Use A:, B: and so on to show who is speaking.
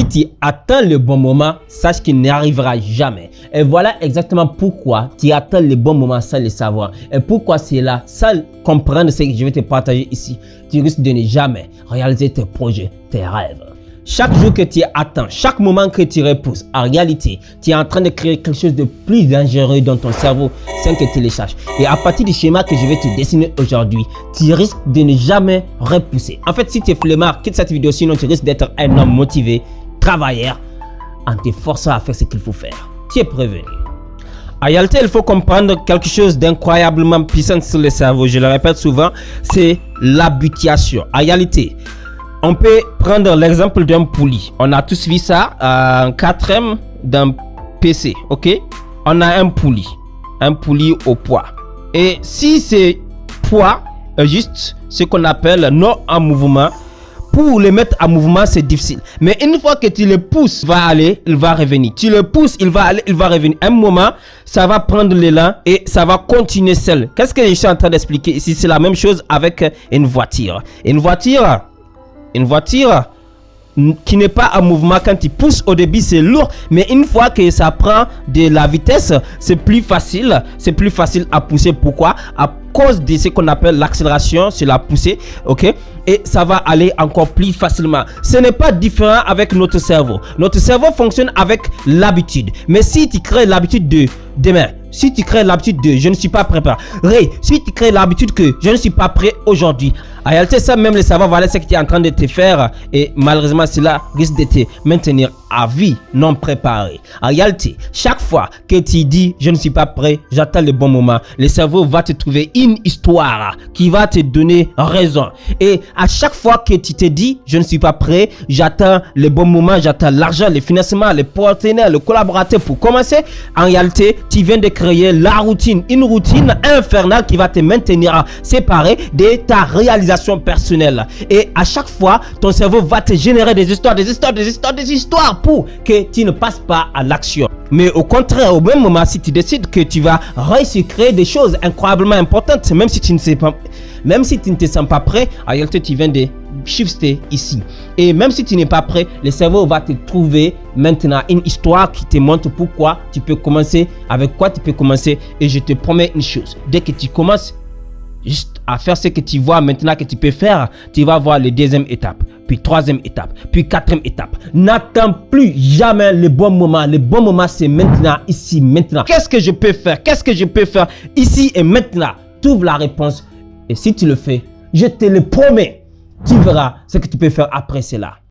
A: si tu attends le bon moment, sache qu'il n'arrivera jamais. Et voilà exactement pourquoi tu attends le bon moment sans le savoir. Et pourquoi c'est là, sans comprendre ce que je vais te partager ici, tu risques de ne jamais réaliser tes projets, tes rêves. Chaque jour que tu attends, chaque moment que tu repousses, en réalité, tu es en train de créer quelque chose de plus dangereux dans ton cerveau sans que tu le saches. Et à partir du schéma que je vais te dessiner aujourd'hui, tu risques de ne jamais repousser. En fait, si tu es flemmard, quitte cette vidéo, sinon tu risques d'être un homme motivé, travailleur, en te forçant à faire ce qu'il faut faire. Tu es prévenu. En réalité, il faut comprendre quelque chose d'incroyablement puissant sur le cerveau. Je le répète souvent, c'est l'habituation. En réalité, on peut prendre l'exemple d'un poulie. On a tous vu ça en 4e d'un PC, ok? On a un poulie au poids. Et si c'est poids est juste ce qu'on appelle non en mouvement, pour le mettre en mouvement, c'est difficile. Mais une fois que tu le pousses, il va aller, il va revenir. Tu le pousses, il va aller, il va revenir. Un moment, ça va prendre l'élan et ça va continuer seul. Qu'est-ce que je suis en train d'expliquer ici? C'est la même chose avec une voiture. Une voiture qui n'est pas en mouvement, quand tu pousses au début c'est lourd, mais une fois que ça prend de la vitesse, c'est plus facile à pousser. Pourquoi? À cause de ce qu'on appelle l'accélération, c'est la poussée, ok? Et ça va aller encore plus facilement. Ce n'est pas différent avec notre cerveau. Notre cerveau fonctionne avec l'habitude. Mais si tu crées l'habitude de demain, si tu crées l'habitude de je ne suis pas préparé, si tu crées l'habitude que je ne suis pas prêt aujourd'hui, en réalité ça même le cerveau voilà ce que tu es en train de te faire, et malheureusement cela risque de te maintenir à vie non préparé. En réalité, chaque fois que tu dis je ne suis pas prêt, j'attends le bon moment, le cerveau va te trouver une histoire qui va te donner raison. Et à chaque fois que tu te dis je ne suis pas prêt, j'attends le bon moment, j'attends l'argent, le financement, les partenaires, le collaborateur pour commencer, en réalité tu viens de créer la routine, une routine infernale qui va te maintenir séparé de ta réalisation personnelle. Et à chaque fois ton cerveau va te générer des histoires pour que tu ne passes pas à l'action. Mais au contraire, au même moment, si tu décides que tu vas réussir à créer des choses incroyablement importantes, même si tu ne te sens pas prêt, en réalité tu viens de shifter ici. Et même si tu n'es pas prêt, le cerveau va te trouver maintenant une histoire qui te montre pourquoi tu peux commencer, avec quoi tu peux commencer. Et je te promets une chose, dès que tu commences juste à faire ce que tu vois maintenant que tu peux faire, tu vas voir la deuxième étape, puis troisième étape, puis quatrième étape. N'attends plus jamais le bon moment. Le bon moment, c'est maintenant, ici, maintenant. Qu'est-ce que je peux faire? Qu'est-ce que je peux faire ici et maintenant? Trouve la réponse. Et si tu le fais, je te le promets, tu verras ce que tu peux faire après cela.